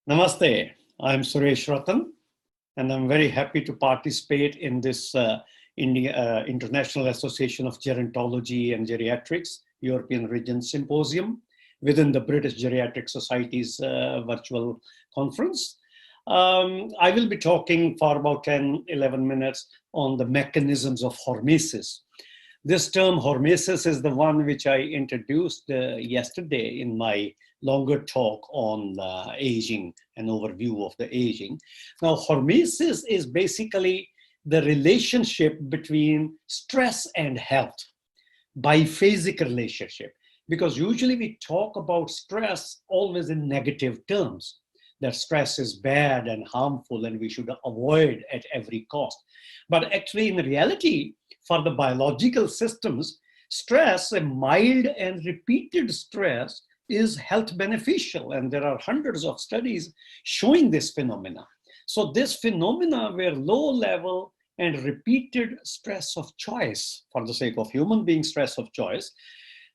Namaste, I'm Suresh Ratan, and I'm very happy to participate in this International Association of Gerontology and Geriatrics European Region Symposium within the British Geriatric Society's virtual conference. I will be talking for about 10-11 minutes on the mechanisms of hormesis. This term hormesis is the one which I introduced yesterday in my longer talk on aging, an overview of the aging. Now, hormesis is basically the relationship between stress and health, biphasic relationship, because usually we talk about stress always in negative terms, that stress is bad and harmful and we should avoid at every cost. But actually, in reality, for the biological systems, stress, a mild and repeated stress, is health beneficial, and there are hundreds of studies showing this phenomena. So this phenomena where low level and repeated stress of choice, for the sake of human being stress of choice,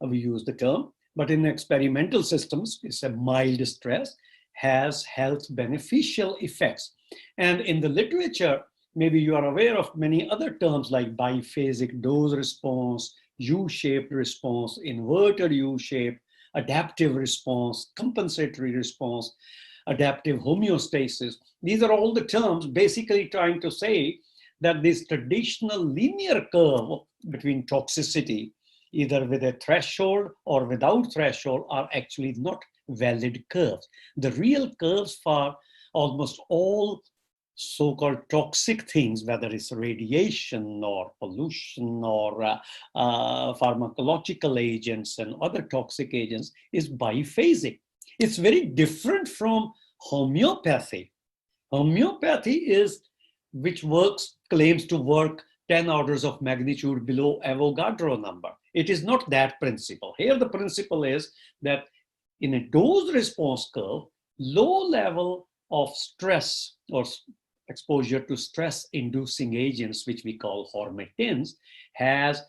we use the term, but in experimental systems, it's a mild stress, has health beneficial effects. And in the literature, maybe you are aware of many other terms like biphasic dose response, U-shaped response, inverted U-shape, adaptive response, compensatory response, adaptive homeostasis. These are all the terms basically trying to say that this traditional linear curve between toxicity, either with a threshold or without threshold, are actually not valid curves. The real curves for almost all so-called toxic things, whether it's radiation or pollution or pharmacological agents and other toxic agents, is biphasic. It's very different from homeopathy. Homeopathy is, which claims to work 10 orders of magnitude below Avogadro number. It is not that principle. Here the principle is that in a dose response curve, low level of stress or exposure to stress-inducing agents, which we call hormetins, has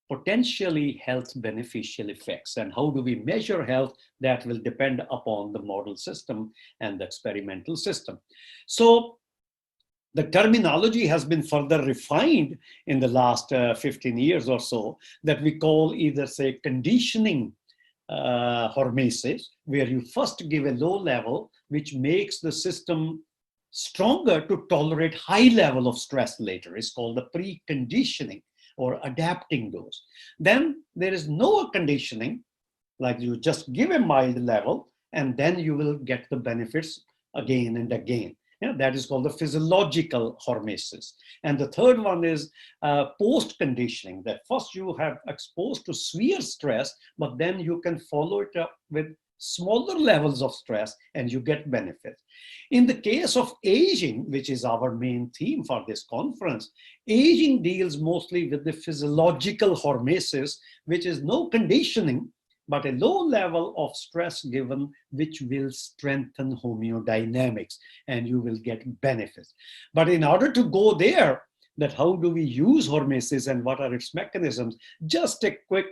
potentially health beneficial effects. And how do we measure health? That will depend upon the model system and the experimental system. So the terminology has been further refined in the last 15 years or so, that we call either, say, conditioning hormesis, where you first give a low level, which makes the system stronger to tolerate high level of stress later. It's called the preconditioning or adapting dose. Then there is no conditioning, like you just give a mild level and then you will get the benefits again and again. Yeah, that is called the physiological hormesis. And the third one is post-conditioning, that first you have exposed to severe stress, but then you can follow it up with smaller levels of stress and you get benefits. In the case of aging, which is our main theme for this conference, aging deals mostly with the physiological hormesis, which is no conditioning, but a low level of stress given, which will strengthen homeodynamics and you will get benefits. But in order to go there, that how do we use hormesis and what are its mechanisms? Just a quick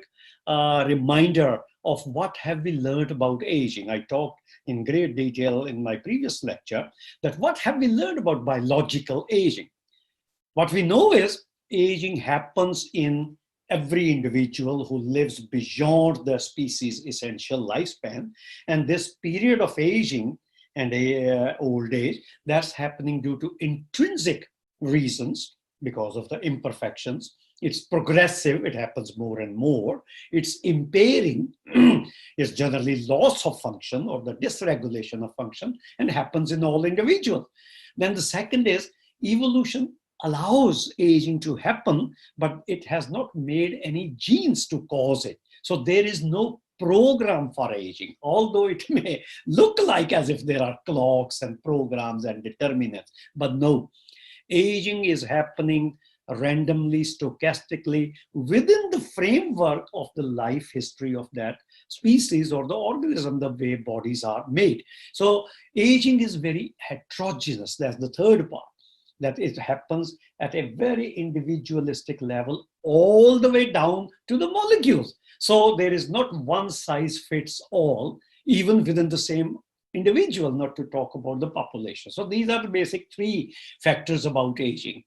reminder of what have we learned about aging. I talked in great detail in my previous lecture that what have we learned about biological aging? What we know is aging happens in every individual who lives beyond the species' essential lifespan. And this period of aging and old age, that's happening due to intrinsic reasons because of the imperfections. It's progressive, it happens more and more. It's impairing, it's generally loss of function or the dysregulation of function, and happens in all individuals. Then the second is evolution allows aging to happen, but it has not made any genes to cause it. So there is no program for aging, although it may look like as if there are clocks and programs and determinants, but no, aging is happening randomly, stochastically, within the framework of the life history of that species or the organism, the way bodies are made. So aging is very heterogeneous. That's the third part, that it happens at a very individualistic level all the way down to the molecules. So there is not one size fits all, even within the same individual, not to talk about the population. So these are the basic three factors about aging,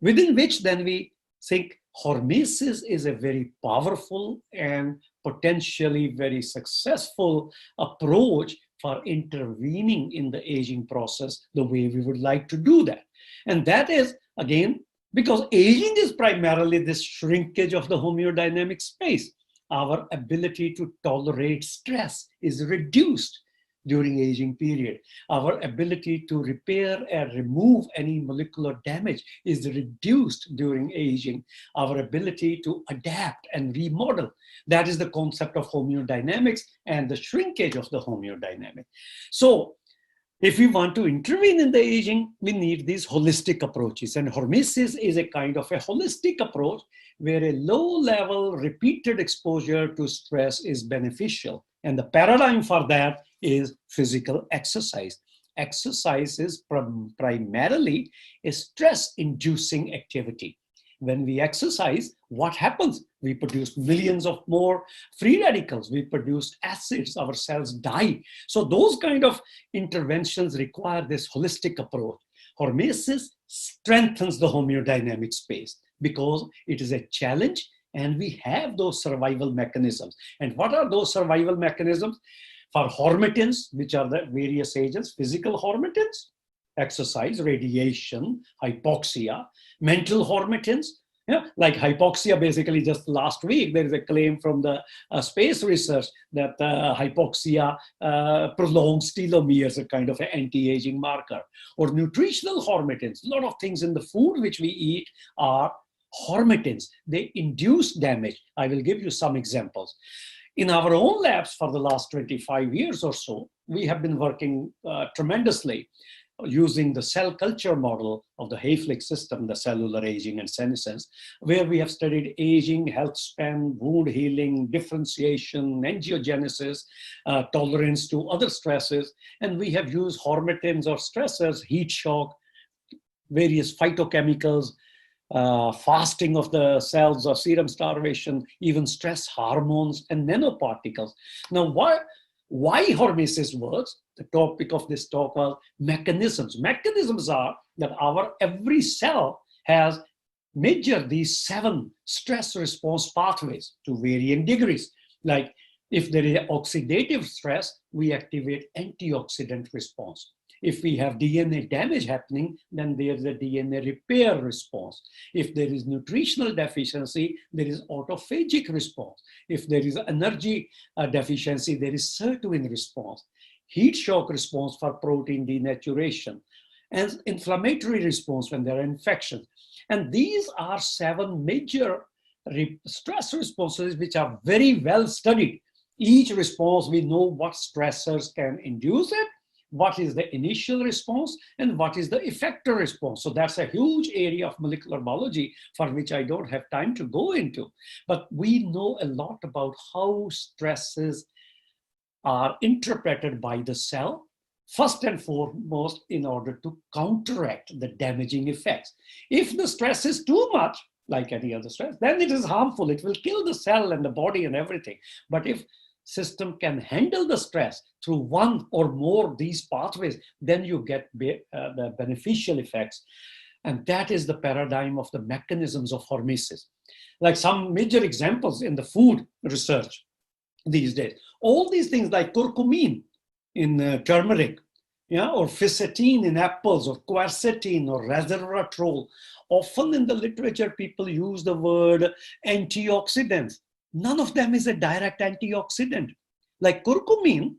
within which then we think hormesis is a very powerful and potentially very successful approach for intervening in the aging process the way we would like to do that. And that is, again, because aging is primarily this shrinkage of the homeodynamic space. Our ability to tolerate stress is reduced during aging period. Our ability to repair and remove any molecular damage is reduced during aging. Our ability to adapt and remodel, that is the concept of homeodynamics and the shrinkage of the homeodynamic. So if we want to intervene in the aging, we need these holistic approaches. And hormesis is a kind of a holistic approach where a low-level repeated exposure to stress is beneficial. And the paradigm for that is physical exercise. Exercise is primarily a stress-inducing activity. When we exercise, what happens? We produce millions of more free radicals. We produce acids. Our cells die. So those kind of interventions require this holistic approach. Hormesis strengthens the homeodynamic space because it is a challenge and we have those survival mechanisms. And what are those survival mechanisms? For hormetins, which are the various agents, physical hormetins, exercise, radiation, hypoxia, mental hormetins, like hypoxia. Basically, just last week, there is a claim from the space research that hypoxia prolongs telomeres, a kind of an anti-aging marker. Or nutritional hormetins. A lot of things in the food which we eat are hormetins. They induce damage. I will give you some examples. In our own labs for the last 25 years or so, we have been working tremendously using the cell culture model of the Hayflick system, the cellular aging and senescence, where we have studied aging, health span, wound healing, differentiation, angiogenesis, tolerance to other stresses. And we have used hormetins or stressors, heat shock, various phytochemicals, fasting of the cells or serum starvation, even stress hormones and nanoparticles. Now, why hormesis works? The topic of this talk was mechanisms. Mechanisms are that our every cell has these 7 stress response pathways to varying degrees. Like if there is oxidative stress, we activate antioxidant response. If we have DNA damage happening, then there's a DNA repair response. If there is nutritional deficiency, there is autophagic response. If there is energy deficiency, there is sirtuin response. Heat shock response for protein denaturation, and inflammatory response when there are infections. And these are 7 major stress responses which are very well studied. Each response, we know what stressors can induce it, what is the initial response, and what is the effector response. So that's a huge area of molecular biology for which I don't have time to go into. But we know a lot about how stresses are interpreted by the cell, first and foremost, in order to counteract the damaging effects. If the stress is too much, like any other stress, then it is harmful. It will kill the cell and the body and everything. But if system can handle the stress through one or more of these pathways, then you get the beneficial effects. And that is the paradigm of the mechanisms of hormesis. Like some major examples in the food research these days. All these things like curcumin in turmeric, or ficetine in apples, or quercetin, or resveratrol. Often in the literature, people use the word antioxidants. None of them is a direct antioxidant. Like curcumin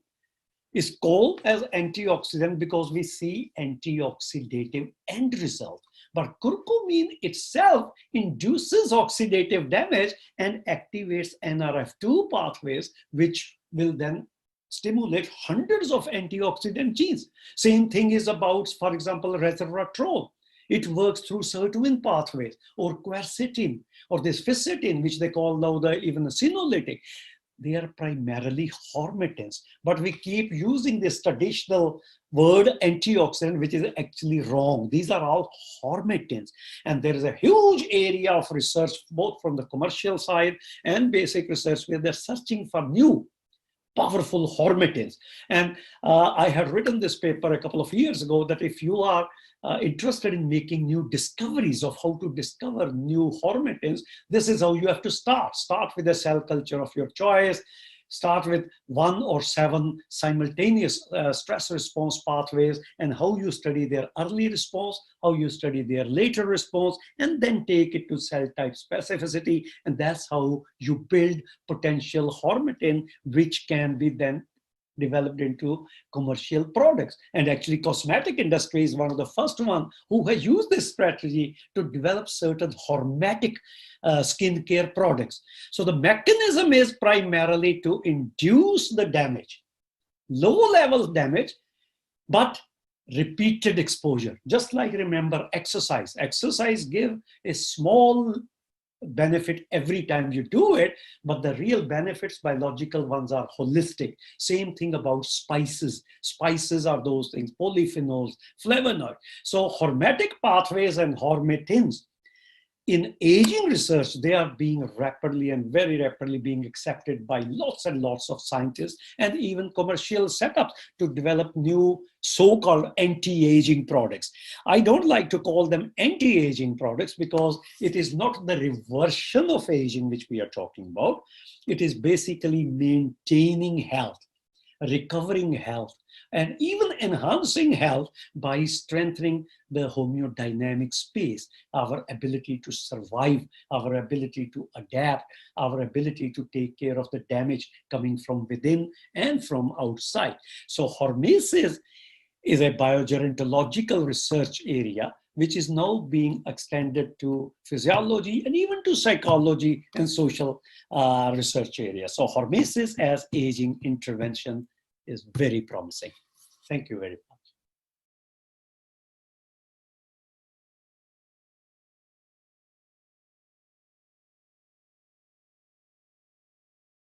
is called as antioxidant because we see antioxidative end result. But curcumin itself induces oxidative damage and activates NRF2 pathways, which will then stimulate hundreds of antioxidant genes. Same thing is about, for example, resveratrol. It works through sirtuin pathways, or quercetin, or this ficetine, which they call now even the senolytic. They are primarily hormetins, but we keep using this traditional word antioxidant, which is actually wrong. These are all hormetins. And there is a huge area of research, both from the commercial side and basic research, where they're searching for new powerful hormetins. And I had written this paper a couple of years ago that if you are interested in making new discoveries of how to discover new hormetins, this is how you have to start. Start with a cell culture of your choice. Start with 1 or 7 simultaneous stress response pathways and how you study their early response, how you study their later response, and then take it to cell type specificity. And that's how you build potential hormetin, which can be then developed into commercial products. And actually cosmetic industry is one of the first one who has used this strategy to develop certain hormetic skincare products. So the mechanism is primarily to induce the damage, low level damage, but repeated exposure. Just like, remember, exercise give a small benefit every time you do it, but the real benefits, biological ones, are holistic. Same thing about spices. Spices are those things, polyphenols, flavonoids. So hormetic pathways and hormetins, in aging research, they are being rapidly and very rapidly being accepted by lots and lots of scientists and even commercial setups to develop new so-called anti-aging products. I don't like to call them anti-aging products because it is not the reversion of aging which we are talking about. It is basically maintaining health, recovering health, and even enhancing health by strengthening the homeodynamic space, our ability to survive, our ability to adapt, our ability to take care of the damage coming from within and from outside. So Hormesis is a biogerontological research area which is now being extended to physiology and even to psychology and social research areas. So Hormesis as aging intervention is very promising. Thank you very much.